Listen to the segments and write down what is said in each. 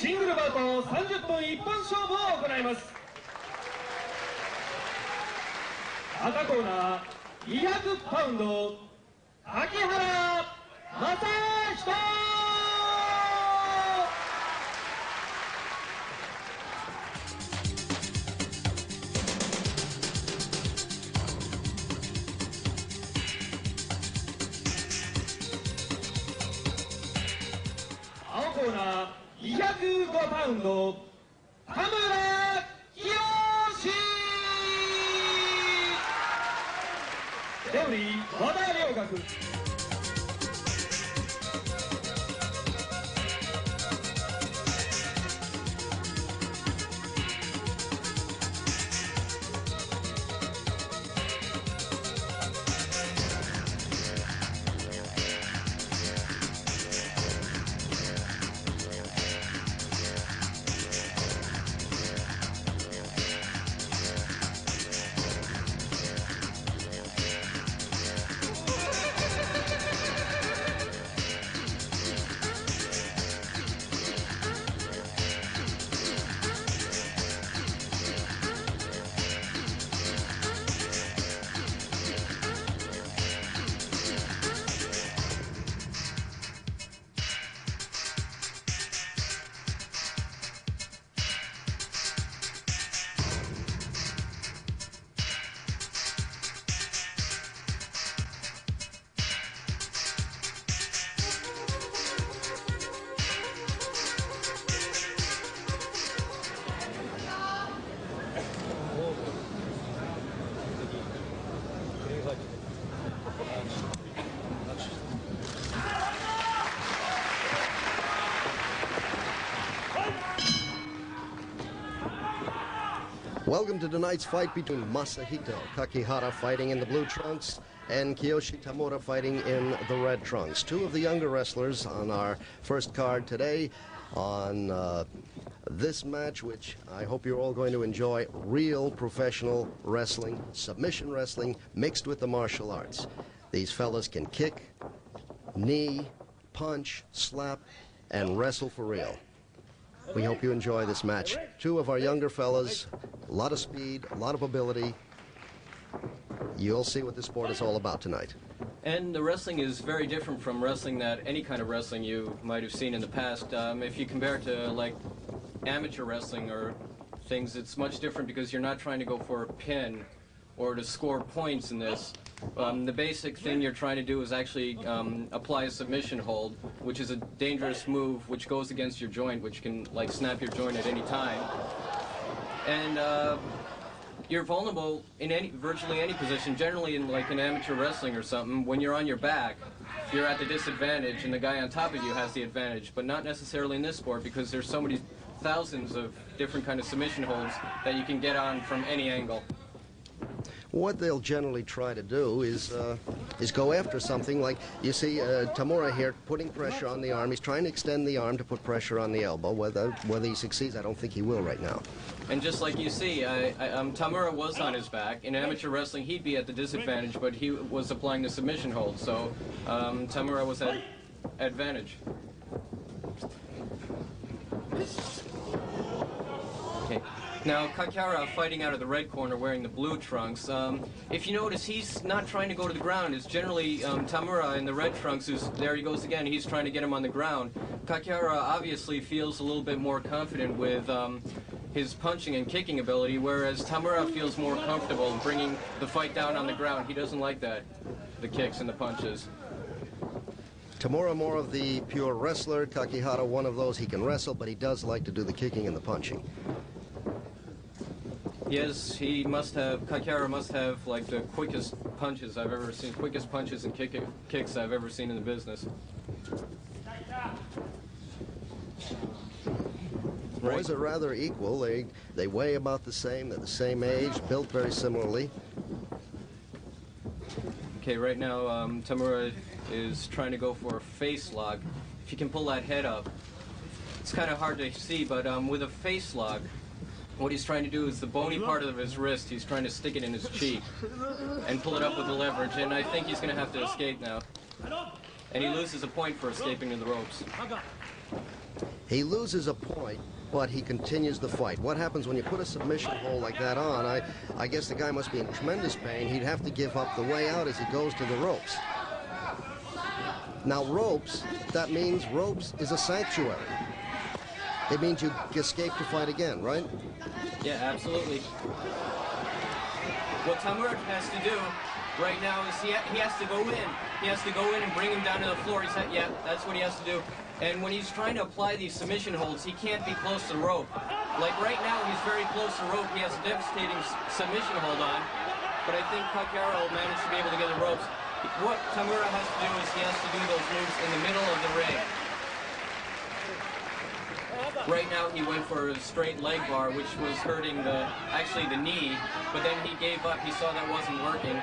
シングルバウト30分一本勝負を行います。赤コーナー200パウンド秋原正人。青コーナー205パウンド田村清。レフリー和田良学。Welcome to tonight's fight between Masahito Kakihara fighting in the blue trunks and Kiyoshi Tamura fighting in the red trunks. Two of the younger wrestlers on our first card today on this match, which I hope you're all going to enjoy. Real professional wrestling, submission wrestling mixed with the martial arts. These fellas can kick, knee, punch, slap, and wrestle for real. We hope you enjoy this match. Two of our younger fellas, a lot of speed, a lot of ability. You'll see what this sport is all about tonight. And the wrestling is very different from wrestling that any kind of wrestling you might have seen in the past. If you compare it to like amateur wrestling or things, it's much different because you're not trying to go for a pin or to score points in this. The basic thing you're trying to do is actually apply a submission hold, which is a dangerous move which goes against your joint, which can like snap your joint at any time. And you're vulnerable in virtually any position. Generally in like an amateur wrestling or something, when you're on your back, you're at the disadvantage and the guy on top of you has the advantage, but not necessarily in this sport because there's so many thousands of different kind of submission holds that you can get on from any angle. What they'll generally try to do is go after something like, you see Tamura here putting pressure on the arm. He's trying to extend the arm to put pressure on the elbow. Whether he succeeds, I don't think he will right now. And just like you see, Tamura was on his back. In amateur wrestling, he'd be at the disadvantage, but he was applying the submission hold. So Tamura was at advantage. Okay. Now, Kakihara fighting out of the red corner wearing the blue trunks. If you notice, he's not trying to go to the ground. It's generally Tamura in the red trunks who's, there he goes again, he's trying to get him on the ground. Kakihara obviously feels a little bit more confident with his punching and kicking ability, whereas Tamura feels more comfortable bringing the fight down on the ground. He doesn't like that, the kicks and the punches. Tamura more of the pure wrestler, Kakihara one of those. He can wrestle, but he does like to do the kicking and the punching. Yes, he must have, Kakihara must have like the quickest punches I've ever seen, quickest punches and kicks I've ever seen in the business. Boys are rather equal. They weigh about the same. They're the same age, built very similarly. Okay, right now Tamura is trying to go for a face lock. If you can pull that head up, it's kind of hard to see, but with a face lock, what he's trying to do is the bony part of his wrist, he's trying to stick it in his cheek and pull it up with the leverage, and I think he's going to have to escape now. And he loses a point for escaping to the ropes. He loses a point, but he continues the fight. What happens when you put a submission hold like that on? I guess the guy must be in tremendous pain. He'd have to give up the way out as he goes to the ropes. Now ropes, that means ropes is a sanctuary. It means you escape to fight again, right? Yeah, absolutely. What Tamura has to do right now is he has to go in. He has to go in and bring him down to the floor. Yeah, that's what he has to do. And when he's trying to apply these submission holds, he can't be close to the rope. Like right now, he's very close to the rope. He has a devastating submission hold on. But I think Kakiara will manage to be able to get the ropes. What Tamura has to do is he has to do those moves in the middle of the ring. Right now, he went for a straight leg bar, which was hurting actually the knee. But then he gave up. He saw that wasn't working.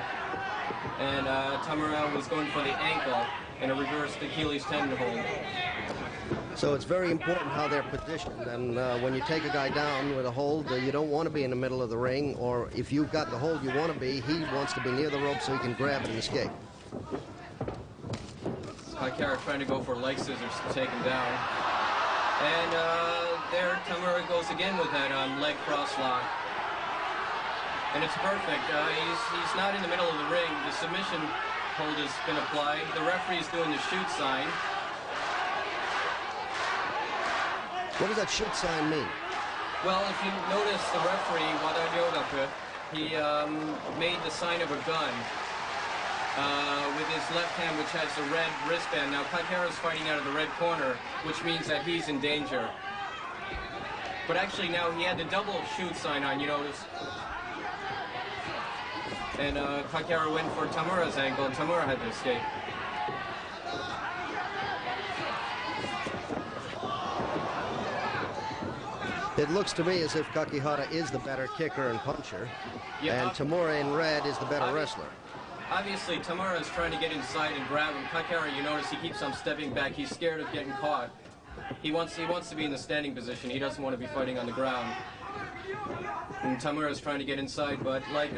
And Tamura was going for the ankle and a reversed Achilles tendon hold. So it's very important how they're positioned, and when you take a guy down with a hold, you don't want to be in the middle of the ring, or if you've got the hold you want to be, he wants to be near the rope so he can grab it and escape. Kakiara trying to go for leg scissors to take him down. And there Tamura goes again with that leg cross lock. And it's perfect. He's not in the middle of the ring. The submission hold has been applied. The referee's doing the shoot sign. What does that shoot sign mean? Well, if you notice the referee, Wadayodaku, he made the sign of a gun with his left hand, which has the red wristband. Now, Kakiara's fighting out of the red corner, which means that he's in danger. But actually now he had the double shoot sign on, you notice. And Kakiara went for Tamura's ankle, and Tamura had to escape. It looks to me as if Kakihara is the better kicker and puncher, Yeah, and Tamura in red is the better wrestler. Obviously, Tamura is trying to get inside and grab him. Kakiara, you notice he keeps on stepping back. He's scared of getting caught. He wants to be in the standing position. He doesn't want to be fighting on the ground. And Tamura is trying to get inside, but like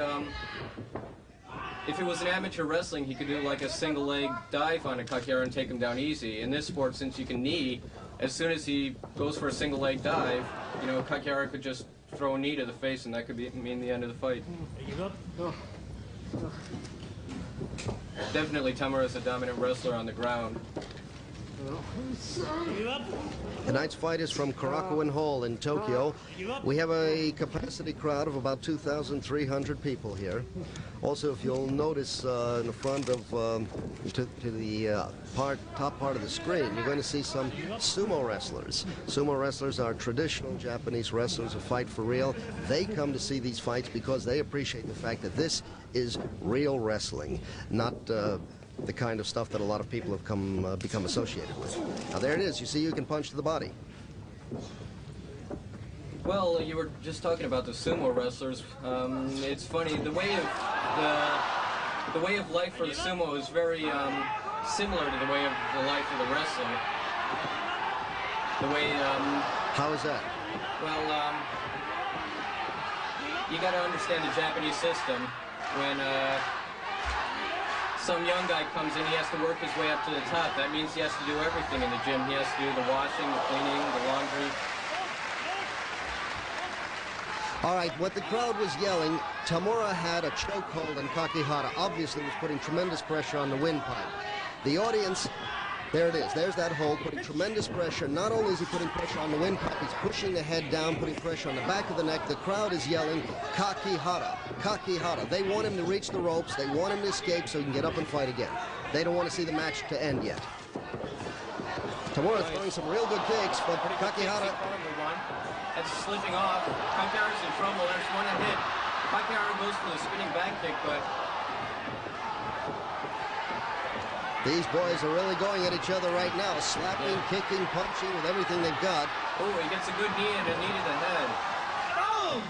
if it was an amateur wrestling, he could do like a single leg dive on a Kakiara and take him down easy. In this sport, since you can knee, as soon as he goes for a single leg dive, you know, Kakiara could just throw a knee to the face, and that could mean the end of the fight. Definitely Tamura is a dominant wrestler on the ground. Tonight's fight is from Korakuen Hall in Tokyo. We have a capacity crowd of about 2,300 people here. Also, if you'll notice in the front of to the top part of the screen, you're going to see some sumo wrestlers. Sumo wrestlers are traditional Japanese wrestlers who fight for real. They come to see these fights because they appreciate the fact that this is real wrestling, not the kind of stuff that a lot of people have become associated with. Now there it is. You see, you can punch to the body. Well, you were just talking about the sumo wrestlers. It's funny, the way of life for the sumo is very similar to the way of the life of the wrestler. The way. How is that? Well, you got to understand the Japanese system. When some young guy comes in, he has to work his way up to the top. That means he has to do everything in the gym. He has to do the washing, the cleaning, the laundry. All right, what the crowd was yelling, Tamura had a chokehold and Kakihara obviously was putting tremendous pressure on the windpipe. The audience, there it is, there's that hold, putting tremendous pressure. Not only is he putting pressure on the windpipe, he's pushing the head down, putting pressure on the back of the neck. The crowd is yelling, Kakihara, Kakihara. They want him to reach the ropes, they want him to escape so he can get up and fight again. They don't want to see the match to end yet. Tamura throwing some real good kicks, but Kakihara... That's slipping off. Kakiara's in trouble. There's one hit. Kakiara goes for the spinning back kick, but... These boys are really going at each other right now. Slapping, kicking, punching with everything they've got. Oh, he gets a good knee and a knee to the head. Oh!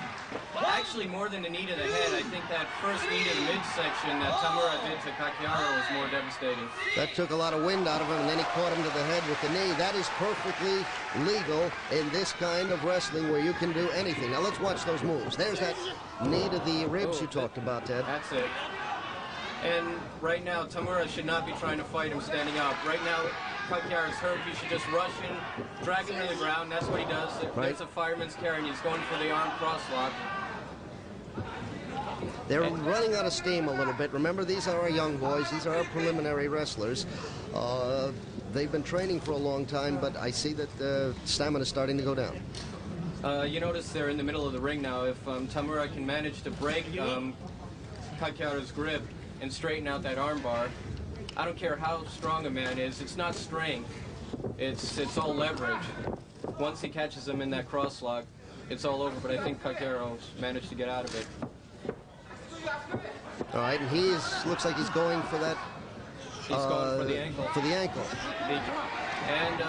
Actually, more than a knee to the head, I think that first knee to the midsection that Tamura did to Kakihara was more devastating. That took a lot of wind out of him, and then he caught him to the head with the knee. That is perfectly legal in this kind of wrestling where you can do anything. Now let's watch those moves. There's that knee to the ribs you talked about, Ted. That's it. And right now, Tamura should not be trying to fight him standing up. Right now, Kakihara's hurt, he should just rush in, drag him to the ground. That's what he does. There's a fireman's carry, and he's going for the arm crosslock. They're running out of steam a little bit. Remember, these are our young boys. These are our preliminary wrestlers. They've been training for a long time, but I see that stamina is starting to go down. You notice they're in the middle of the ring now. If Tamura can manage to break Kakihara's grip and straighten out that armbar, I don't care how strong a man is, it's not strength. It's all leverage. Once he catches him in that crosslock, it's all over, but I think Kakihara managed to get out of it. All right, and looks like he's going for that. He's going for the ankle. For the ankle. And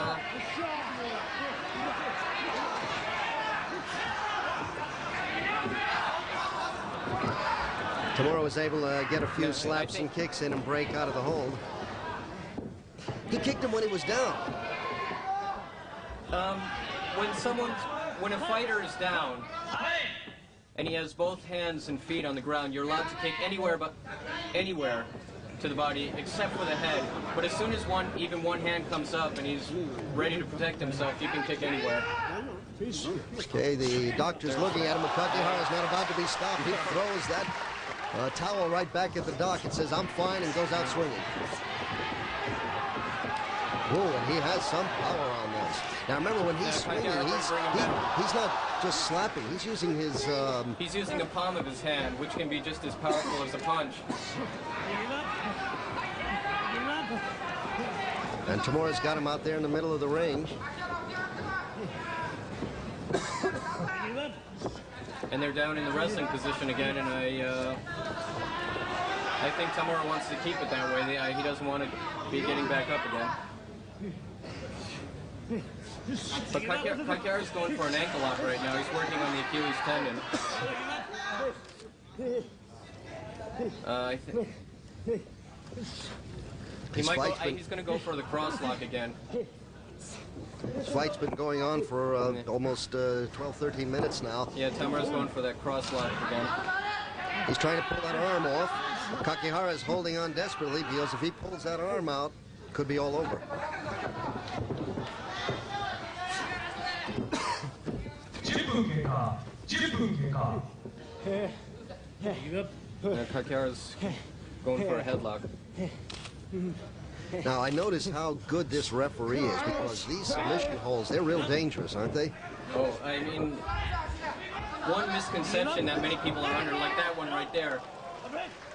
Tamura was able to get a few slaps and kicks in and break out of the hold. He kicked him when he was down. When a fighter is down and he has both hands and feet on the ground, you're allowed to kick anywhere to the body except for the head. But as soon as even one hand comes up and he's ready to protect himself, you can kick anywhere. Okay, the doctor's looking at him, but Kakihara's not about to be stopped. He throws that towel right back at the doc and says, "I'm fine," and goes out swinging. Oh, and he has some power on this. Now remember, when he's swinging, he's not just slapping. He's using his... He's using the palm of his hand, which can be just as powerful as a punch. And Tamura's got him out there in the middle of the ring. And they're down in the wrestling position again, and I think Tamura wants to keep it that way. He doesn't want to be getting back up again. But Kakihara's going for an ankle lock right now. He's working on the Achilles tendon. I think he's going to go for the cross lock again. This fight's been going on for almost 12, 13 minutes now. Yeah, Tamura's going for that cross lock again. He's trying to pull that arm off. Kakihara is holding on desperately because if he pulls that arm out, it could be all over. Kakihara's going for a headlock. Now, I noticed how good this referee is because these submission holds, they're real dangerous, aren't they? Oh, I mean, one misconception that many people are under, like that one right there,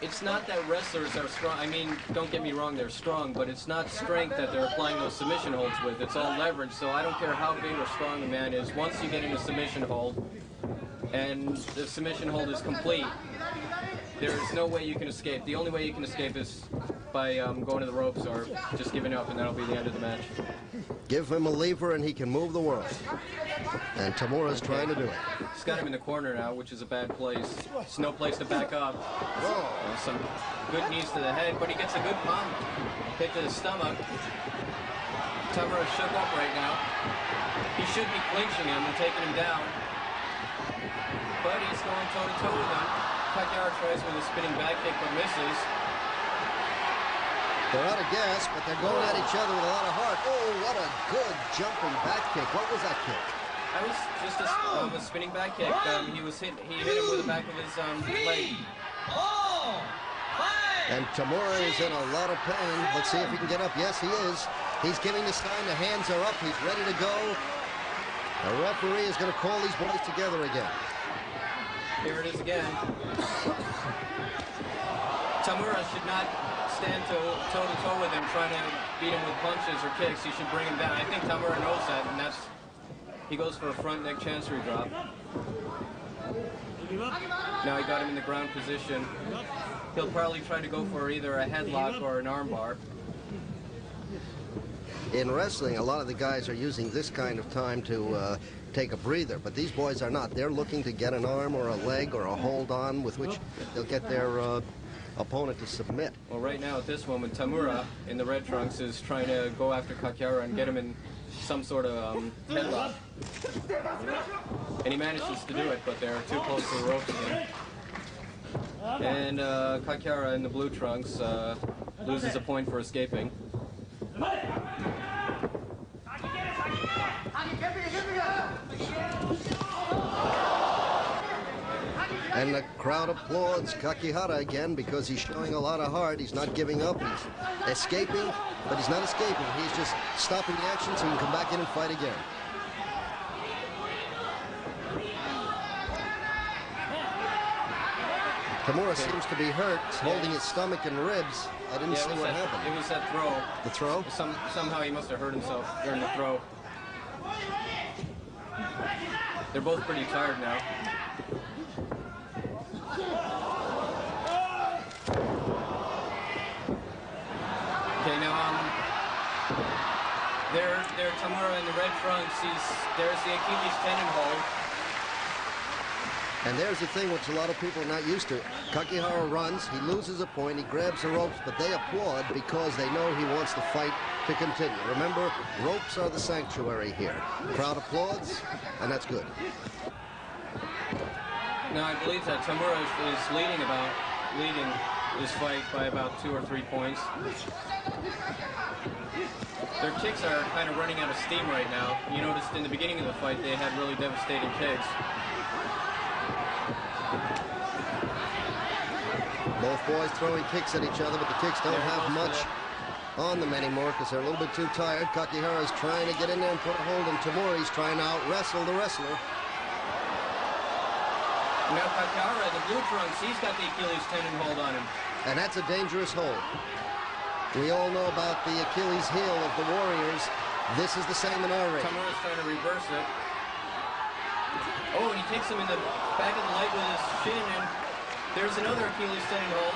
it's not that wrestlers are strong. I mean, don't get me wrong, they're strong, but it's not strength that they're applying those submission holds with. It's all leverage, so I don't care how big or strong a man is. Once you get in a submission hold, and the submission hold is complete, there's no way you can escape. The only way you can escape is by going to the ropes or just giving up, and that'll be the end of the match. Give him a lever and he can move the world. And Tamura's trying to do it. He's got him in the corner now, which is a bad place. It's no place to back up. Some good knees to the head, but he gets a good palm hit to the stomach. Tamura shook up right now. He should be clinching him and taking him down. But he's going toe-to-toe with him. Kakihara tries with a spinning back kick, but misses. They're out of gas, but they're going at each other with a lot of heart. Oh, what a good jumping back kick. What was that kick? That was just a spinning back kick. He hit him with the back of his leg. And Tamura is in a lot of pain. Let's see if he can get up. Yes, he is. He's giving the sign. The hands are up. He's ready to go. The referee is going to call these boys together again. Here it is again. Tamura should not stand toe-to-toe with him, trying to beat him with punches or kicks. He should bring him down. I think Tamura knows that, and he goes for a front neck chancery drop. Now he got him in the ground position. He'll probably try to go for either a headlock or an armbar. In wrestling, a lot of the guys are using this kind of time to take a breather, but these boys are not. They're looking to get an arm or a leg or a hold on with which they'll get their opponent to submit. Well, right now at this moment, Tamura in the red trunks is trying to go after Kakihara and get him in some sort of headlock. And he manages to do it, but they're too close to the ropes again. And Kakihara in the blue trunks loses a point for escaping. And the crowd applauds Kakihara again because he's showing a lot of heart. He's not giving up. He's escaping, but he's not escaping. He's just stopping the action so he can come back in and fight again. Tamura seems to be hurt, holding his stomach and ribs. I didn't see what happened. It was that throw. The throw? Somehow he must have hurt himself during the throw. They're both pretty tired now. Okay, now there Tamura in the red trunks. There's the Achilles tendon hold. And there's the thing which a lot of people are not used to. Kakihara runs, he loses a point, he grabs the ropes, but they applaud because they know he wants the fight to continue. Remember, ropes are the sanctuary here. Crowd applauds, and that's good. Now I believe that Tamura is leading this fight by about 2 or 3 points. Their kicks are kind of running out of steam right now. You noticed in the beginning of the fight they had really devastating kicks. Both boys throwing kicks at each other, but the kicks don't have much on them anymore because they're a little bit too tired. Kakihara's trying to get in there and put a hold on Tamura. He's trying to out-wrestle the wrestler. Now Kakihara, the blue trunks, he's got the Achilles tendon hold on him. And that's a dangerous hold. We all know about the Achilles heel of the Warriors. This is the same in our ring. Tamura's trying to reverse it. Oh, and he takes him in the back of the leg with his shin, and there's another Achilles tendon hold.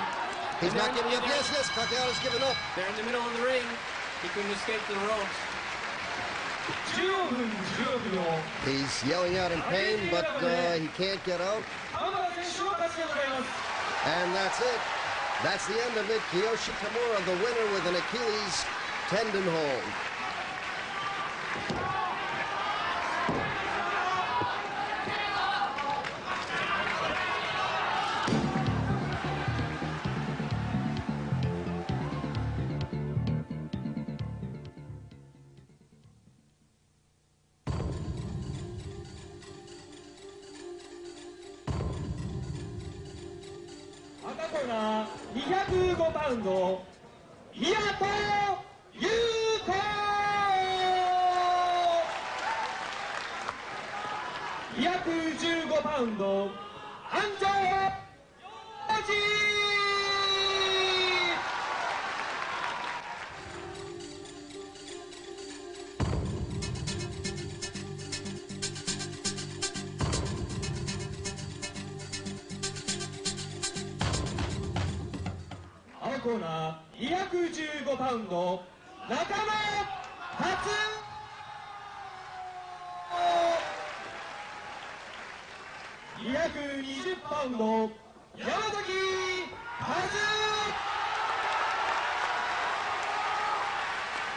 He's not giving up. Yes, Kakihara's giving up. They're in the middle of the ring. He couldn't escape to the ropes. He's yelling out in pain, but he can't get out. And that's it. That's the end of it. Kiyoshi Tamura, the winner with an Achilles tendon hold. Pound, Miyato Yuko! 215パウンド、安城洋二。青コーナー215パウンド、中野初。220パウンド、山崎和。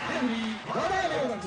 レフリー、和田良学。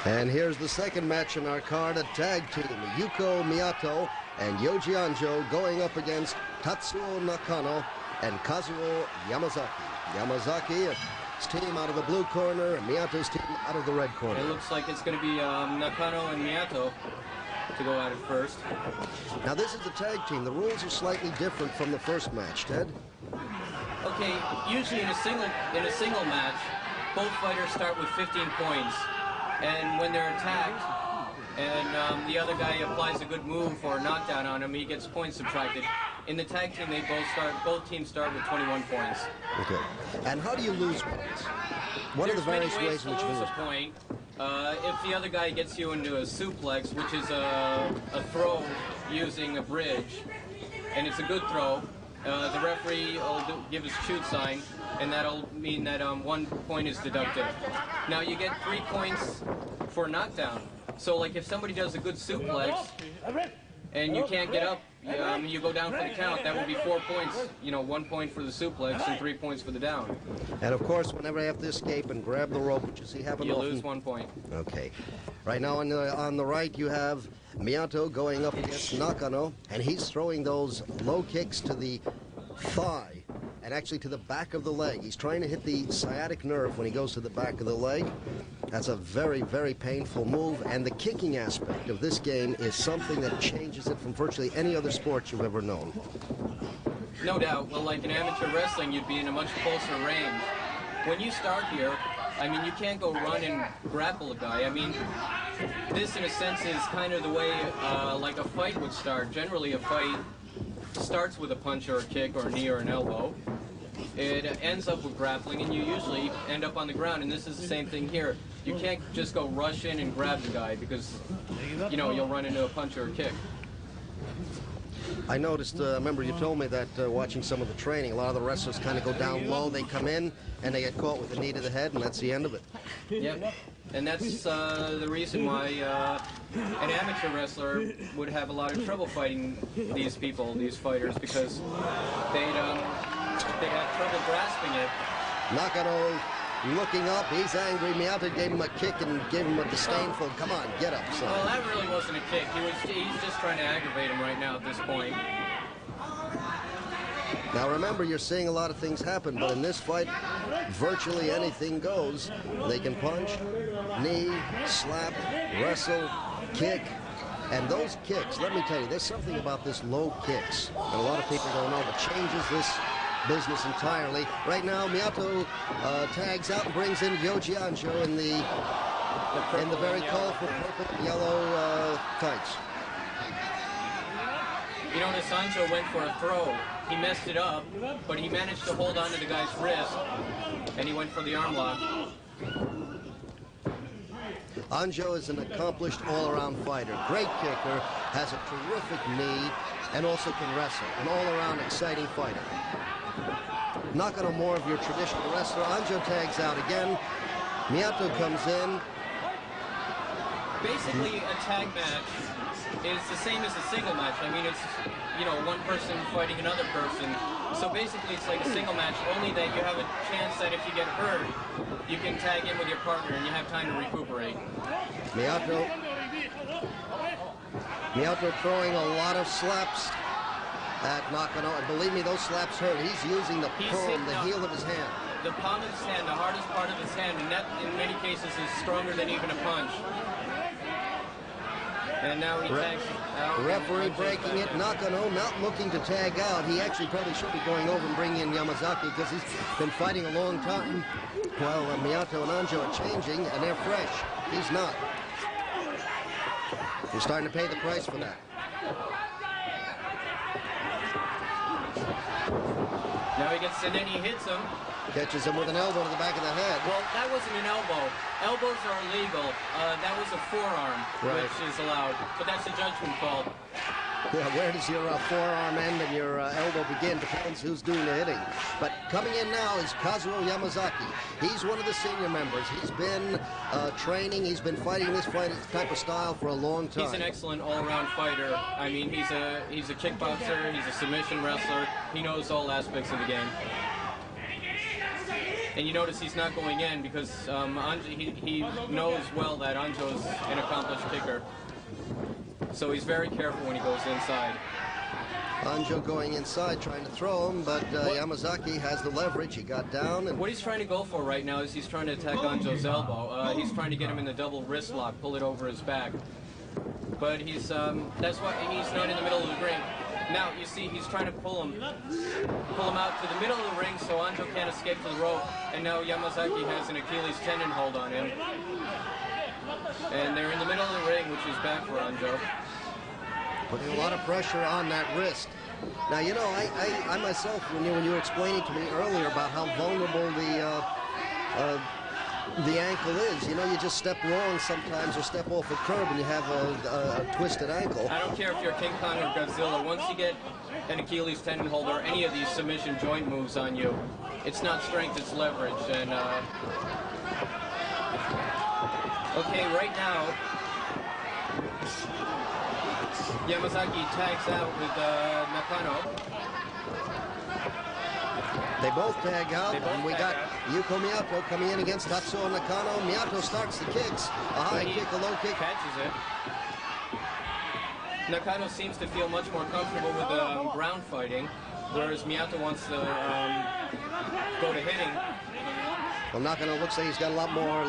And here's the second match in our card, a tag team. Yuko Miyato and Yoji Anjo going up against Tatsuo Nakano and Kazuo Yamazaki. Yamazaki's team out of the blue corner and Miyato's team out of the red corner. It looks like it's going to be Nakano and Miyato to go at it first. Now this is a tag team. The rules are slightly different from the first match, Ted. Okay, usually in a single match, both fighters start with 15 points. And when they're attacked, and the other guy applies a good move or knockdown on him, he gets points subtracted. In the tag team, they both teams start with 21 points. Okay. And how do you lose points? What are the various ways in which you lose a point? If the other guy gets you into a suplex, which is a throw using a bridge, and it's a good throw, the referee will give his shoot sign, and that'll mean that 1 point is deducted. Now you get 3 points for knockdown. So like if somebody does a good suplex and you can't get up, you go down for the count. That would be 4 points. You know, 1 point for the suplex and 3 points for the down. And of course, whenever I have to escape and grab the rope, which you see happen You often. lose 1 point. Okay. Right now on the right, you have Miyato going up against Nakano, and he's throwing those low kicks to the thigh and actually to the back of the leg. He's trying to hit the sciatic nerve when he goes to the back of the leg. That's a very, very painful move, and the kicking aspect of this game is something that changes it from virtually any other sport you've ever known. No doubt. Well, like in amateur wrestling, you'd be in a much closer range. When you start here, I mean, you can't go run and grapple a guy. I mean, this in a sense is kind of the way like a fight would start. Generally, a fight starts with a punch or a kick or a knee or an elbow. It ends up with grappling, and you usually end up on the ground, and this is the same thing here. You can't just go rush in and grab the guy because, you know, you'll run into a punch or a kick. I noticed, remember you told me that watching some of the training, a lot of the wrestlers kind of go down low, they come in, and they get caught with a knee to the head, and that's the end of it. Yep. And that's the reason why an amateur wrestler would have a lot of trouble fighting these people, these fighters, because they'd have trouble grasping it. Nakano looking up, he's angry. Miyato gave him a kick and gave him a disdainful, come on, get up, son. Well, that really wasn't a kick. He's just trying to aggravate him right now at this point. Now remember, you're seeing a lot of things happen, but in this fight, virtually anything goes. They can punch, knee, slap, wrestle, kick, and those kicks, let me tell you, there's something about this low kicks, and a lot of people don't know, but changes this business entirely. Right now, Miyato tags out and brings in Yoji Anjo in the very colorful purple and yellow tights. You notice Anjo went for a throw. He messed it up, but he managed to hold on to the guy's wrist, and he went for the arm lock. Anjo is an accomplished all-around fighter. Great kicker, has a terrific knee, and also can wrestle. An all-around exciting fighter. Nakano more of your traditional wrestler. Anjo tags out again. Miyato comes in. Basically, a tag match is the same as a single match. I mean, it's, you know, one person fighting another person. So basically, it's like a single match, only that you have a chance that if you get hurt, you can tag in with your partner and you have time to recuperate. Miyato throwing a lot of slaps at Nakano, and believe me, those slaps hurt. He's using the palm, the heel of his hand. The palm of his hand, the hardest part of his hand, and that in many cases is stronger than even a punch. And now he tags out. Referee breaking it. Nakano not looking to tag out. He actually probably should be going over and bringing in Yamazaki because he's been fighting a long time while Miyato and Anjo are changing, and they're fresh. He's not. He's starting to pay the price for that. Now he gets, and then he hits him. Catches him with an elbow to the back of the head. Well, that wasn't an elbow. Elbows are illegal. That was a forearm, which is allowed. But that's a judgment call. Yeah, where does your forearm end and your elbow begin? Depends who's doing the hitting. But coming in now is Kazuo Yamazaki. He's one of the senior members. He's been training. He's been fighting this type of style for a long time. He's an excellent all-around fighter. I mean, he's a kickboxer. He's a submission wrestler. He knows all aspects of the game. And you notice he's not going in because he knows well that Anjo's an accomplished kicker. So he's very careful when he goes inside. Anjo going inside, trying to throw him, but Yamazaki has the leverage. He got down. And what he's trying to go for right now is he's trying to attack Anjo's elbow. He's trying to get him in the double wrist lock, pull it over his back. But he's that's why he's not in the middle of the ring. Now, you see, he's trying to pull him out to the middle of the ring so Anjo can't escape to the rope. And now Yamazaki has an Achilles tendon hold on him. And they're in the middle of the ring, which is bad for Anjo. Putting a lot of pressure on that wrist. Now, you know, I myself, when you were explaining to me earlier about how vulnerable the ankle is, you know, you just step wrong sometimes or step off a curb and you have a twisted ankle. I don't care if you're King Kong or Godzilla. Once you get an Achilles tendon hold or any of these submission joint moves on you, it's not strength, it's leverage. And okay, right now, Yamazaki tags out with Nakano. They both tag out, and we got Yuko Miyato coming in against Tatsuo Nakano. Miyato starts the kicks. A high kick, a low kick. Catches it. Nakano seems to feel much more comfortable with ground fighting, whereas Miyato wants to go to hitting. Well, Nakano looks like he's got a lot more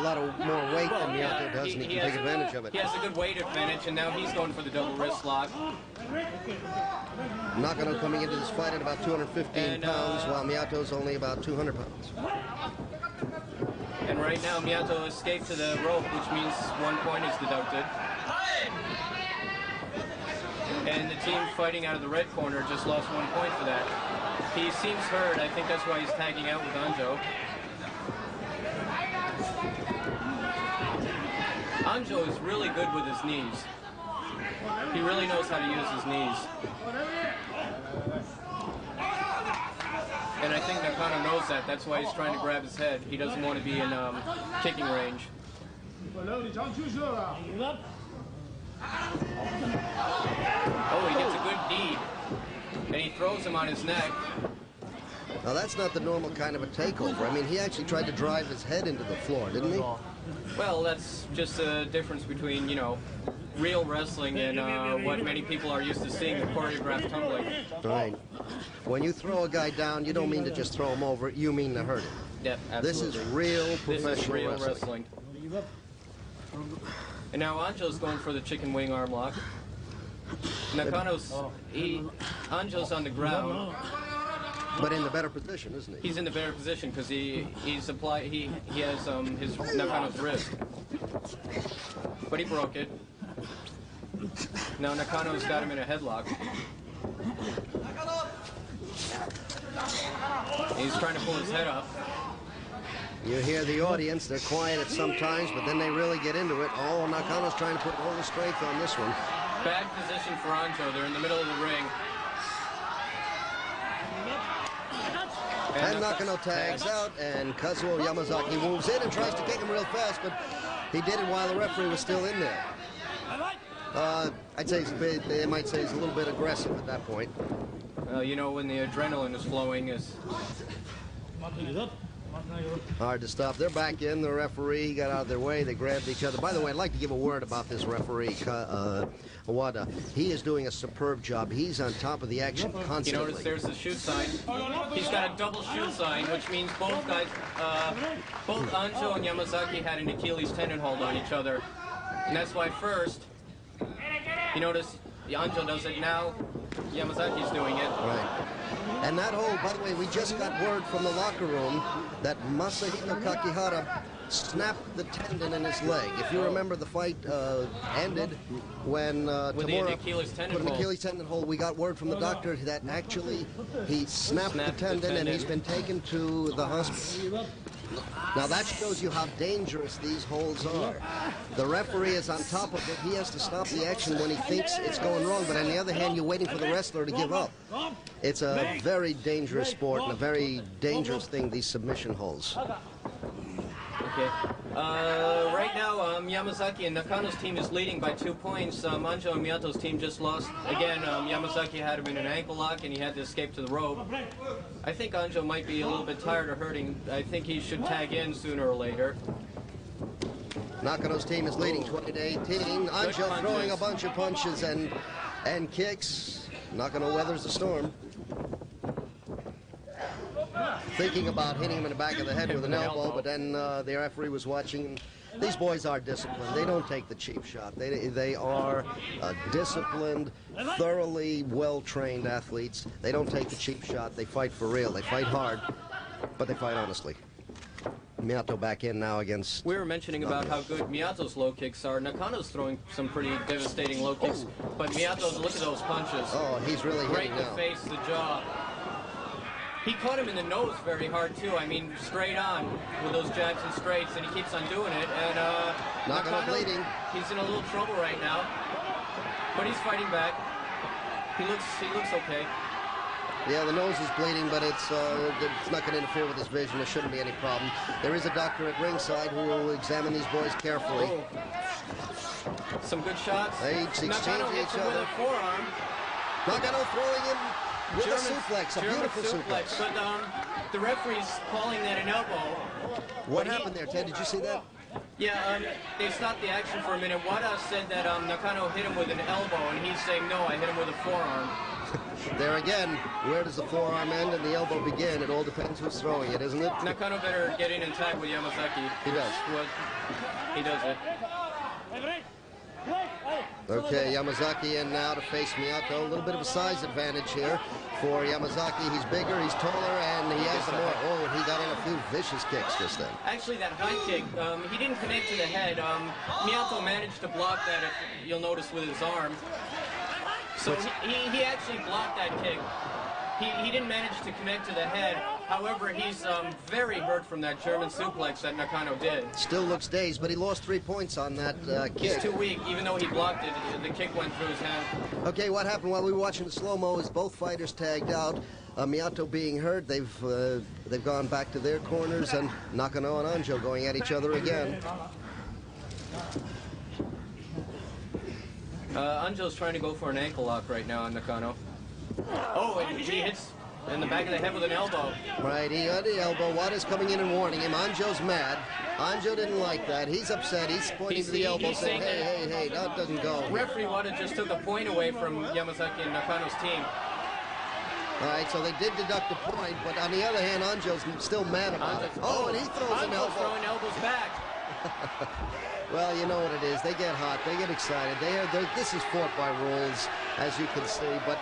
weight than Miyato does, and he can take advantage of it. He has a good weight advantage, and now he's going for the double wrist lock. Nakano coming into this fight at about 215 pounds, while Miyato's only about 200 pounds. And right now, Miyato escaped to the rope, which means 1 point is deducted. And the team fighting out of the red corner just lost 1 point for that. He seems hurt. I think that's why he's tagging out with Anjo. Anjo is really good with his knees. He really knows how to use his knees. And I think Nakano knows that. That's why he's trying to grab his head. He doesn't want to be in kicking range. Oh, he gets a good knee. And he throws him on his neck. Now, that's not the normal kind of a takeover. I mean, he actually tried to drive his head into the floor, didn't he? Well, that's just a difference between, you know, real wrestling and what many people are used to seeing, the choreographed tumbling. Right. When you throw a guy down, you don't mean to just throw him over, you mean to hurt him. Yep, absolutely. This is real professional wrestling. And now Anjo's going for the chicken wing arm lock. Nakano's, Anjo's on the ground. But in the better position, isn't he? He's in the better position because he has his Nakano's wrist. But he broke it. Now Nakano's got him in a headlock. He's trying to pull his head up. You hear the audience, they're quiet at some times, but then they really get into it. Oh, Nakano's trying to put all the strength on this one. Bad position for Anjo. They're in the middle of the ring. And Nakano tags out, and Kazuo Yamazaki moves in and tries to kick him real fast, but he did it while the referee was still in there. I'd say they might say he's a little bit aggressive at that point. Well, you know, when the adrenaline is flowing, is hard to stop. They're back in. The referee got out of their way. They grabbed each other. By the way, I'd like to give a word about this referee, Awada. He is doing a superb job. He's on top of the action constantly. You notice there's the shoot sign. He's got a double shoot sign, which means both guys, both Anjo and Yamazaki had an Achilles tendon hold on each other. And that's why first, you notice Anjo does it now, Yamazaki's doing it. Right. And that hold, by the way, we just got word from the locker room that Masahito Kakihara snapped the tendon in his leg. If you remember, the fight ended when Tamura Achilles tendon put an hold. Achilles tendon hold. We got word from the doctor that actually he snapped the tendon and he's been taken to the hospital. Now that shows you how dangerous these holds are. The referee is on top of it. He has to stop the action when he thinks it's going wrong, but on the other hand, you're waiting for the wrestler to give up. It's a very dangerous sport and a very dangerous thing, these submission holds. Okay. Right now, Yamazaki and Nakano's team is leading by 2 points. Anjo and Miyato's team just lost. Again, Yamazaki had him in an ankle lock and he had to escape to the rope. I think Anjo might be a little bit tired of hurting. I think he should tag in sooner or later. Nakano's team is leading 20-18. Anjo throwing a bunch of punches and kicks. Nakano weathers the storm. Thinking about hitting him in the back of the head with an elbow, but then the referee was watching. These boys are disciplined. They don't take the cheap shot. They are disciplined, thoroughly well-trained athletes. They don't take the cheap shot. They fight for real. They fight hard, but they fight honestly. Miyato back in now against... We were mentioning about how good Miyato's low kicks are. Nakano's throwing some pretty devastating low kicks, but Miyato's, look at those punches. Oh, he's really hitting now. Right in the face, the jaw. He caught him in the nose very hard, too. I mean, straight on with those jabs and straights, and he keeps on doing it. And Nakano bleeding. He's in a little trouble right now, but he's fighting back. He looks okay. Yeah, the nose is bleeding, but it's not going to interfere with his vision. There shouldn't be any problem. There is a doctor at ringside who will examine these boys carefully. Some good shots. They exchanging Nakano hits each him with other. a forearm. Nakano throwing him with German, a suplex, a German beautiful suplex. But the referee's calling that an elbow. What happened there, Ted? Did you see that? Yeah, they stopped the action for a minute. Wada said that Nakano hit him with an elbow, and he's saying, no, I hit him with a forearm. There again, where does the forearm end and the elbow begin? It all depends who's throwing it, isn't it? Nakano better get in and tag with Yamazaki. He does. He does it. Okay, Yamazaki in now to face Miyato. A little bit of a size advantage here for Yamazaki. He's bigger, he's taller, and he has the more. Oh, and he got in a few vicious kicks just then. Actually, that high kick, he didn't connect to the head. Miyato managed to block that, if you'll notice, with his arm. So he actually blocked that kick. He didn't manage to connect to the head. However, he's very hurt from that German suplex that Nakano did. Still looks dazed, but he lost 3 points on that kick. He's too weak. Even though he blocked it, the kick went through his hand. Okay, what happened while we were watching the slow-mo is both fighters tagged out. Miyato being hurt, they've gone back to their corners, and Nakano and Anjo going at each other again. Anjo's trying to go for an ankle lock right now on Nakano. Oh, and he hits in the back of the head with an elbow. Right, he got the elbow. Wada's coming in and warning him. Anjo's mad. Anjo didn't like that. He's upset. He's pointing to the elbow saying, hey, that doesn't go. Referee Wada just took a point away from Yamazaki and Nakano's team. All right, so they did deduct a point, but on the other hand, Anjo's still mad about it. Oh, and he throws an elbow. Throwing elbows back. Well, you know what it is. They get hot. They get excited. This is fought by rules, as you can see. But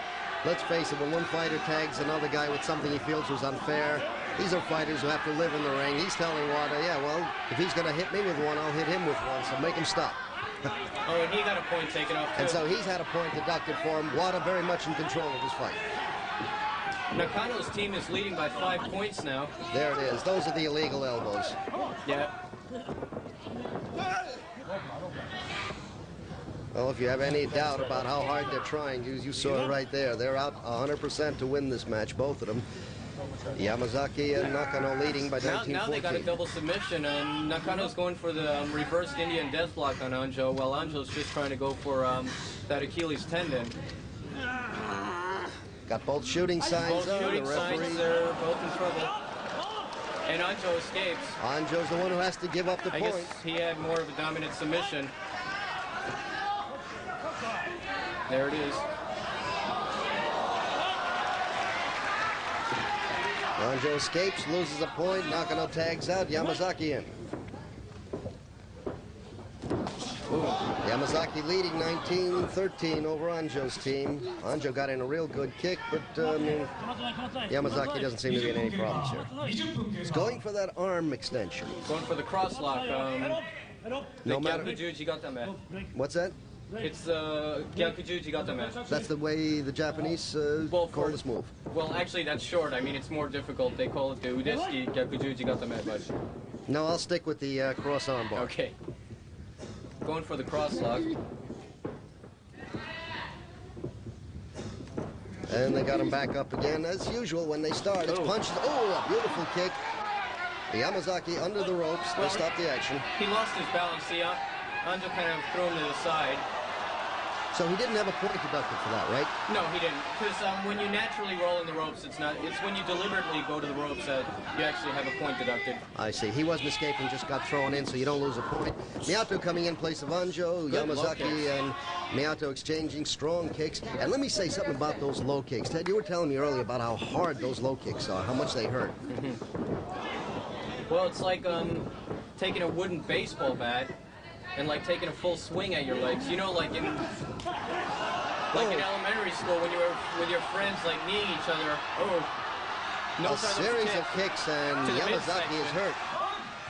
let's face it, when one fighter tags another guy with something he feels was unfair, these are fighters who have to live in the ring. He's telling Wada, yeah, well, if he's going to hit me with one, I'll hit him with one, so make him stop. Oh, and he got a point taken off, too. And so he's had a point deducted for him. Wada very much in control of this fight. Nakano's team is leading by 5 points now. There it is. Those are the illegal elbows. Yeah. Well, if you have any doubt about how hard they're trying, you saw it right there. They're out 100% to win this match, both of them. Yamazaki and Nakano leading by 19-14. Now they got a double submission, and Nakano's going for the reversed Indian death block on Anjo, while Anjo's just trying to go for that Achilles tendon. Got both shooting signs on. Shooting The referee. signs, they're both in trouble. And Anjo escapes. Anjo's the one who has to give up the I point. guess he had more of a dominant submission. There it is. Anjo escapes, loses a point. Nakano tags out. Yamazaki in. Ooh. Yamazaki leading 19-13 over Anjo's team. Anjo got in a real good kick, but Yamazaki doesn't seem to be in any problems here. He's going for that arm extension. Going for the cross lock. No matter. What's that? It's Gyakujuji Gatame. That's the way the Japanese call this move. Well, actually, that's short. I mean, it's more difficult. They call it the Udesuki Gyakujuji Gatame, but... No, I'll stick with the cross arm bar. Okay. Going for the cross lock. And they got him back up again. As usual, when they start, it's punches. Oh, a beautiful kick. Yamazaki under the ropes. They stop the action. He lost his balance. See, Anjo kind of threw him to the side. So he didn't have a point deducted for that, right? No, he didn't. Because when you naturally roll in the ropes, it's when you deliberately go to the ropes that you actually have a point deducted. I see. He wasn't escaping, just got thrown in, so you don't lose a point. Miyato coming in place of Anjo, Yamazaki and Miyato exchanging strong kicks. And let me say something about those low kicks. Ted, you were telling me earlier about how hard those low kicks are, how much they hurt. Well, it's like taking a wooden baseball bat and like taking a full swing at your legs. You know, like in elementary school when you were with your friends, like kneeing each other. A series of kicks, and Yamazaki is hurt.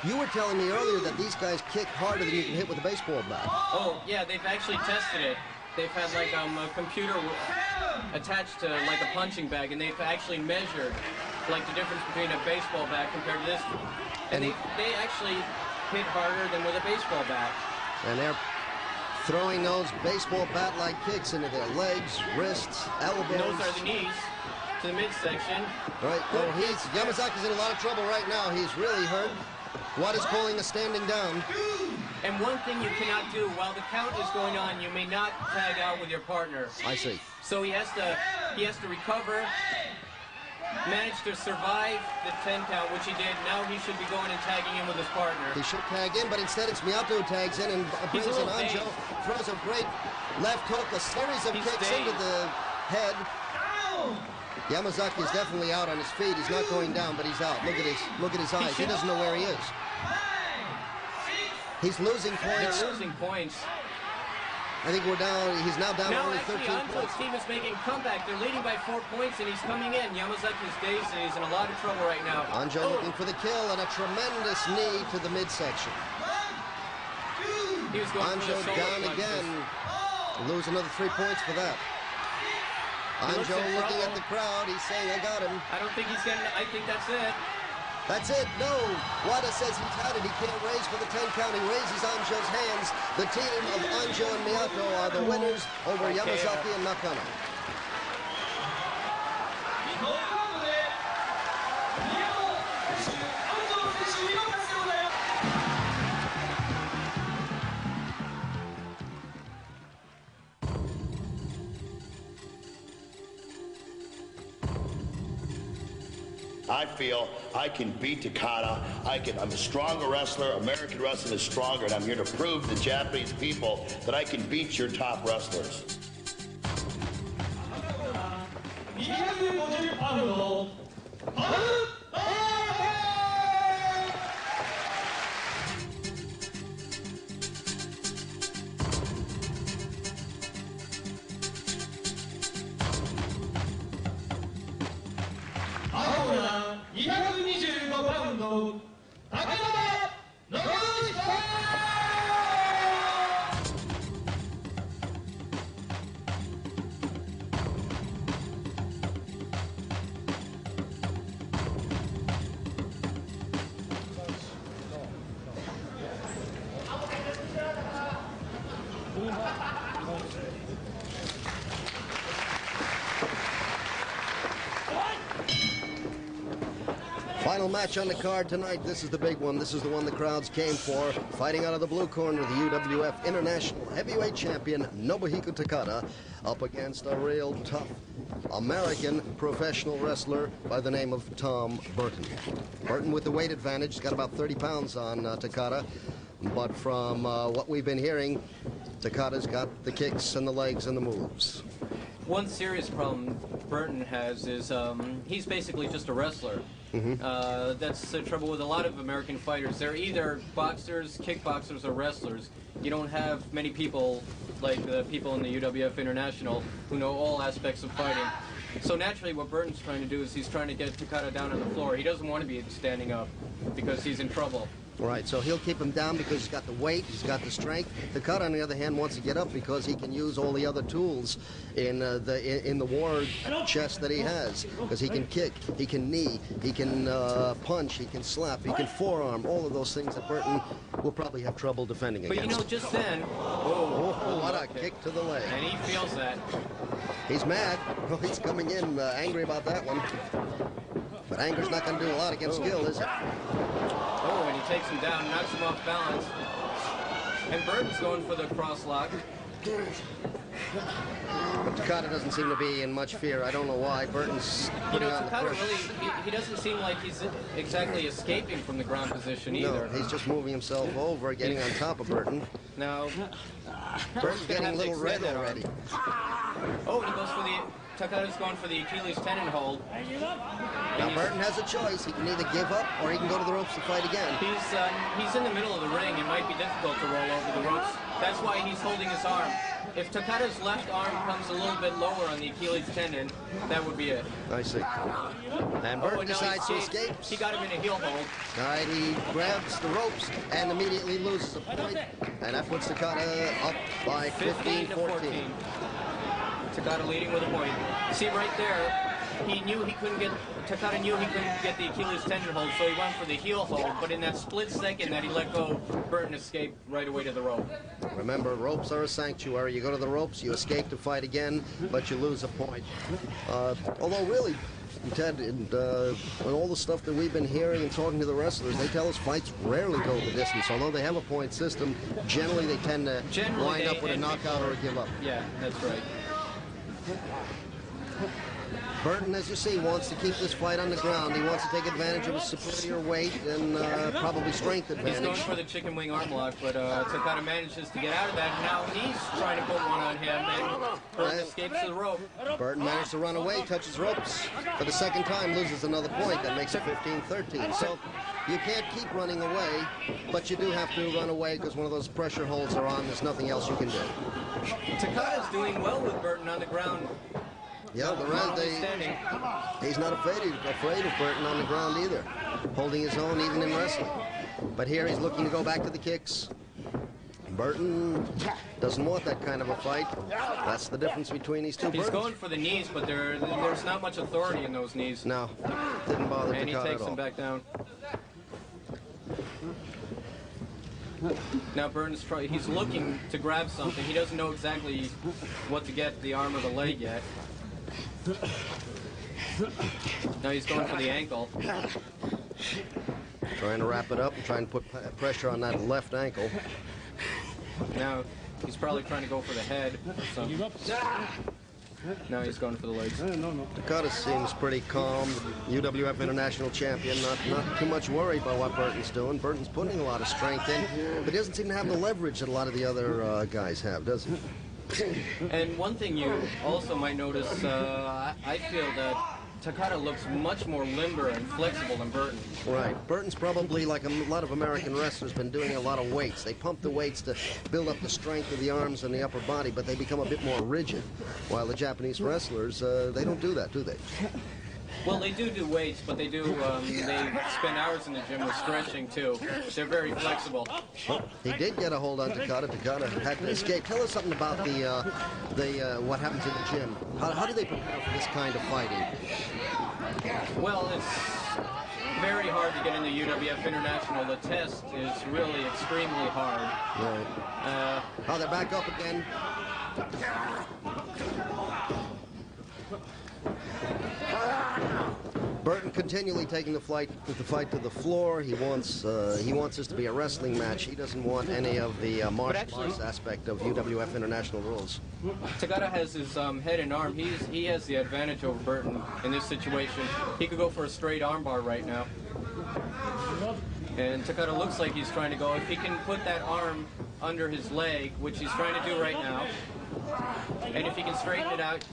You were telling me earlier that these guys kick harder than you can hit with a baseball bat. Oh, yeah, they've actually tested it. They've had like a computer attached to like a punching bag, and they've actually measured like the difference between a baseball bat compared to this. And they actually hit harder than with a baseball bat. And they're throwing those baseball bat-like kicks into their legs, wrists, elbows. And those are the knees to the midsection. Right. Oh, Yamazaki's in a lot of trouble right now. He's really hurt. Wada's calling a standing down. And one thing you cannot do while the count is going on, you may not tag out with your partner. I see. So he has to recover, manage to survive the 10 count, which he did. Now he should be going and tagging in with his partner. He should tag in, but instead it's Miyato who tags in and brings in Anjo. Throws a great left hook, a series of kicks into the head. Yamazaki is definitely out on his feet. He's not going down, but he's out. Look at his eyes. He doesn't know where he is. He's losing points. They're losing points. I think we're down. He's now down only 13 Anjo's points. team is making a comeback. They're leading by 4 points, and he's coming in. Yamazaki's dazed, and he's in a lot of trouble right now. Anjo looking for the kill and a tremendous knee to the midsection. He was going Anjo for the down again. Lose another 3 points for that. Anjo looking at the crowd. He's saying, I got him. I don't think he's getting it. I think that's it. That's it. No. Wada says he's had it. He can't raise for the 10 count. He raises Anjo's hands. The team of Anjo and Miyato are the winners over Yamazaki and Nakano. I feel I can beat Takada. I'm a stronger wrestler. American wrestling is stronger, and I'm here to prove to the Japanese people that I can beat your top wrestlers. 250パウンド225パウンド高田信彦Final match on the card tonight. This is the big one. This is the one the crowds came for. Fighting out of the blue corner, the UWF International Heavyweight Champion Nobuhiko Takada up against a real tough American professional wrestler by the name of Tom Burton. Burton with the weight advantage. He's got about 30 pounds on Takada. But from what we've been hearing, Takada's got the kicks and the legs and the moves. One serious problem Burton has is he's basically just a wrestler. That's the trouble with a lot of American fighters. They're either boxers, kickboxers, or wrestlers. You don't have many people like the people in the UWF International who know all aspects of fighting. So naturally what Burton's trying to do is he's trying to get Takada down on the floor. He doesn't want to be standing up because he's in trouble. Right, so he'll keep him down because he's got the weight, he's got the strength. Takada, on the other hand, wants to get up because he can use all the other tools in the war chest that he has. Because he can kick, he can knee, he can punch, he can slap, he can forearm, all of those things that Burton will probably have trouble defending against. But you know, just then, what a kick to the leg. And he feels that. He's mad. Well, he's coming in angry about that one. But anger's not going to do a lot against skill, is it? Oh, and he takes him down, knocks him off balance. And Burton's going for the cross lock. But Takada doesn't seem to be in much fear. I don't know why. Burton's putting on the Takada push. really, he doesn't seem like he's exactly escaping from the ground position either. No, he's just moving himself over, getting on top of Burton. Now, Burton's getting a little red already. Oh, and he goes for the... Takada's going for the Achilles tendon hold. Now Burton has a choice. He can either give up or he can go to the ropes to fight again. He's in the middle of the ring. It might be difficult to roll over the ropes. That's why he's holding his arm. If Takada's left arm comes a little bit lower on the Achilles tendon, that would be it. I see. And Burton decides to escape. He got him in a heel hold. All right, he grabs the ropes and immediately loses a point. And that puts Takada up by 15-14. Takada leading with a point. See right there, Takada knew he couldn't get the Achilles tendon hold, so he went for the heel hold, but in that split second that he let go, Burton escaped right away to the rope. Remember, ropes are a sanctuary. You go to the ropes, you escape to fight again, but you lose a point. Although really, Ted, and all the stuff that we've been hearing and talking to the wrestlers, they tell us fights rarely go the distance. Although they have a point system, generally they tend to wind up with a knockout or a give up. Yeah, that's right. Burton, as you see, wants to keep this fight on the ground. He wants to take advantage of his superior weight and probably strength advantage. He's going for the chicken wing arm lock, but Takada manages to get out of that. Now he's trying to put one on him, and Burton escapes to the rope. Burton managed to run away, touches ropes for the second time, loses another point. That makes it 15-13. So you can't keep running away, but you do have to run away because one of those pressure holds are on. There's nothing else you can do. Takada's doing well with Burton on the ground. Yeah, he's not afraid of Burton on the ground either, holding his own even in wrestling. But here he's looking to go back to the kicks. Burton doesn't want that kind of a fight. That's the difference between these two. He's going for the knees, but there's not much authority in those knees. No, didn't bother Takada at all. And he takes him back down. Now Burton's he's looking to grab something. He doesn't know exactly what to get, the arm or the leg yet. Now he's going for the ankle. Trying to wrap it up and trying to put pressure on that left ankle. Now he's probably trying to go for the head or something. Now he's going for the legs. Takada seems pretty calm. UWF International Champion, not too much worried about what Burton's doing. Burton's putting a lot of strength in, but he doesn't seem to have the leverage that a lot of the other guys have, does he? And one thing you also might notice, I feel that Takada looks much more limber and flexible than Burton. Right. Burton's probably, like a lot of American wrestlers, been doing a lot of weights. They pump the weights to build up the strength of the arms and the upper body, but they become a bit more rigid. While the Japanese wrestlers, they don't do that, do they? Well, they do weights, but they spend hours in the gym with stretching, too. They're very flexible. Well, he did get a hold on Takada. Takada had to escape. Tell us something about what happens in the gym. How do they prepare for this kind of fighting? Well, it's very hard to get in the UWF International. The test is really extremely hard. Right. They're back up again. Burton continually taking the fight to the floor. He wants this to be a wrestling match. He doesn't want any of the martial arts aspect of UWF International rules. Takada has his head and arm. He has the advantage over Burton in this situation. He could go for a straight armbar right now. And Takada looks like he's trying to go. If he can put that arm under his leg, which he's trying to do right now, and if he can straighten it out,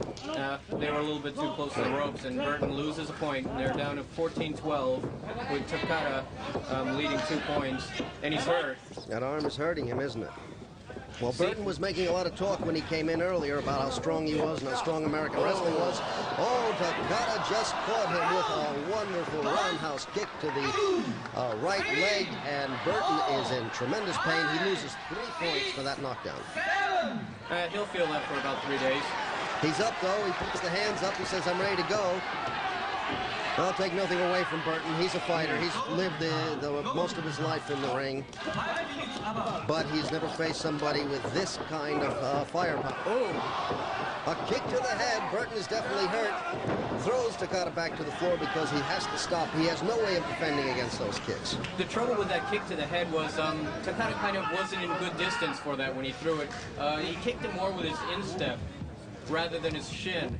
they were a little bit too close to the ropes, and Burton loses a point. They're down to 14-12 with Takada leading 2 points, and he's hurt. That arm is hurting him, isn't it? Well, Burton was making a lot of talk when he came in earlier about how strong he was and how strong American wrestling was. Oh, Takada just caught him with a wonderful roundhouse kick to the right leg, and Burton is in tremendous pain. He loses 3 points for that knockdown. He'll feel that for about 3 days. He's up, though. He puts the hands up. He says, I'm ready to go. I'll take nothing away from Burton. He's a fighter. He's lived the most of his life in the ring. But he's never faced somebody with this kind of firepower. Oh, a kick to the head. Burton is definitely hurt. Throws Takada back to the floor because he has to stop. He has no way of defending against those kicks. The trouble with that kick to the head was Takada kind of wasn't in good distance for that when he threw it. He kicked it more with his instep rather than his shin.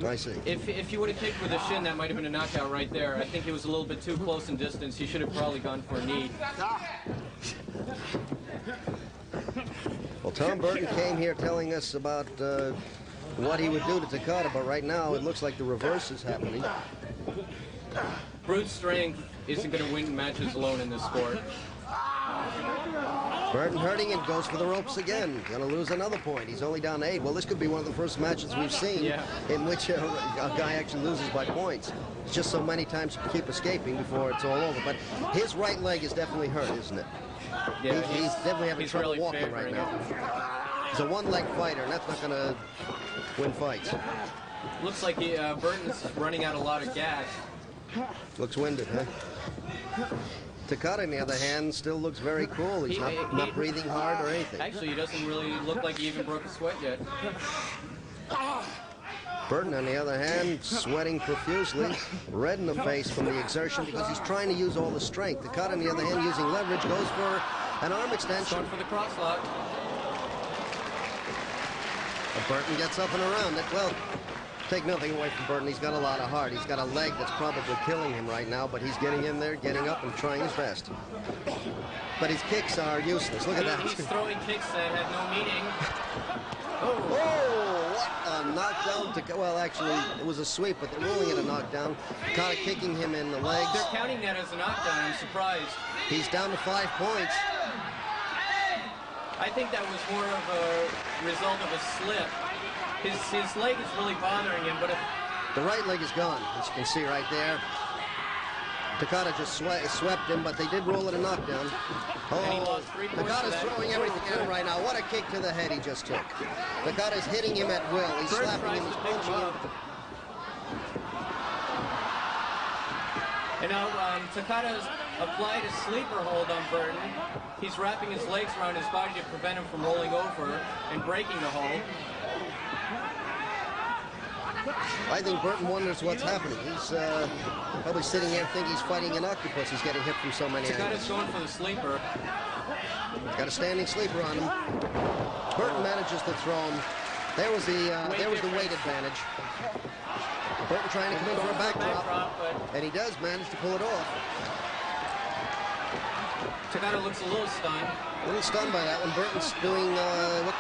I see. If you would have kicked with a shin, that might have been a knockout right there. I think he was a little bit too close in distance. He should have probably gone for a knee. Well, Tom Burton came here telling us about what he would do to Takada, but right now it looks like the reverse is happening. Brute strength isn't going to win matches alone in this sport. Burton hurting and goes for the ropes again. Going to lose another point. He's only down to 8. Well, this could be one of the first matches we've seen in which a guy actually loses by points. It's just so many times you keep escaping before it's all over. But his right leg is definitely hurt, isn't it? Yeah, he's definitely having trouble really walking right now. He's a one-leg fighter, and that's not going to win fights. Looks like Burton's running out a lot of gas. Looks winded, huh? Takada, on the other hand, still looks very cool. He's not breathing hard or anything. Actually, he doesn't really look like he even broke a sweat yet. Burton, on the other hand, sweating profusely, red in the face from the exertion because he's trying to use all the strength. Takada, on the other hand, using leverage, goes for an arm extension. Going for the crosslock. But Burton gets up and around it. Well, take nothing away from Burton. He's got a lot of heart. He's got a leg that's probably killing him right now, but he's getting in there, getting up, and trying his best. But his kicks are useless. Look at that. He's throwing kicks that have no meaning. Oh, what a knockdown. Well, actually, it was a sweep, but they're ruling it a knockdown. Takada kicking him in the legs. They're counting that as a knockdown. I'm surprised. He's down to 5 points. I think that was more of a result of a slip. His leg is really bothering him, but if... The right leg is gone, as you can see right there. Takada just swept him, but they did rule it a knockdown. And he lost 3 points. Takada's throwing everything at him right now. What a kick to the head he just took. Takada's hitting him at will. He's slapping him, he's punching him. And now Takada's applied a sleeper hold on Burton. He's wrapping his legs around his body to prevent him from rolling over and breaking the hold. I think Burton wonders what's happening. He's probably sitting there thinking he's fighting an octopus. He's getting hit from so many angles. Takada's going for the sleeper. He's got a standing sleeper on him. Burton manages to throw him. There was the weight advantage. Burton trying to come in for a backdrop, and he does manage to pull it off. Takada looks a little stunned. A little stunned by that one. Burton's doing, what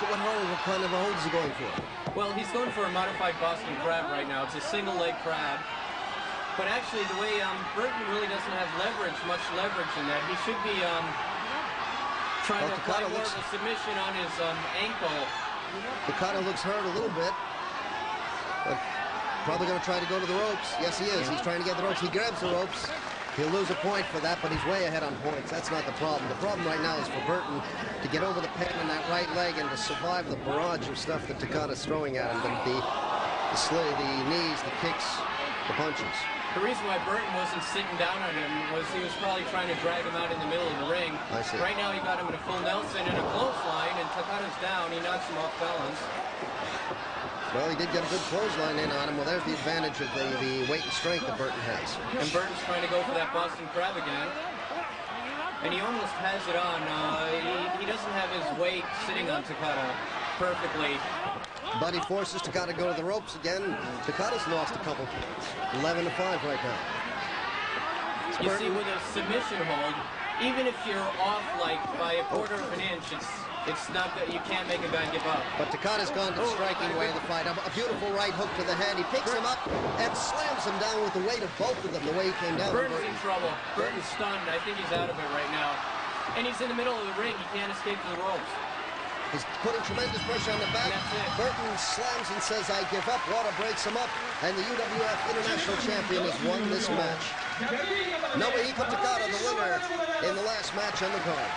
kind of a hold is he going for? Well, he's going for a modified Boston Crab right now. It's a single leg crab. But actually, the way Burton really doesn't have much leverage in that. He should be trying to apply more of a submission on his ankle. Takada looks hurt a little bit. But probably going to try to go to the ropes. Yes, he is. He's trying to get the ropes. He grabs the ropes. He'll lose a point for that, but he's way ahead on points. That's not the problem. The problem right now is for Burton to get over the pen on that right leg and to survive the barrage of stuff that Takada's throwing at him. The knees, the kicks, the punches. The reason why Burton wasn't sitting down on him was he was probably trying to drag him out in the middle of the ring. I see. Right now he got him in a full Nelson and a clothesline, and Takada's down. He knocks him off balance. Well, he did get a good clothesline in on him. Well, there's the advantage of the weight and strength that Burton has. And Burton's trying to go for that Boston Crab again. And he almost has it on. He doesn't have his weight sitting on Takada perfectly. But he forces Takada to go to the ropes again. Takada's lost a couple points. 11-5 right now. You see, with a submission hold, even if you're off like by a quarter of an inch, it's not that you can't make a guy give up. But Takada's gone to the striking way of the fight. A beautiful right hook to the head. He picks him up and slams him down with the weight of both of them, the way he came down. Burton's in trouble. Burton's stunned. I think he's out of it right now. And he's in the middle of the ring. He can't escape to the ropes. He's putting tremendous pressure on the back. Burton slams and says, I give up. Water breaks him up. And the UWF International Champion has won this match. Nobuhiko Takada, the winner in the last match on the card.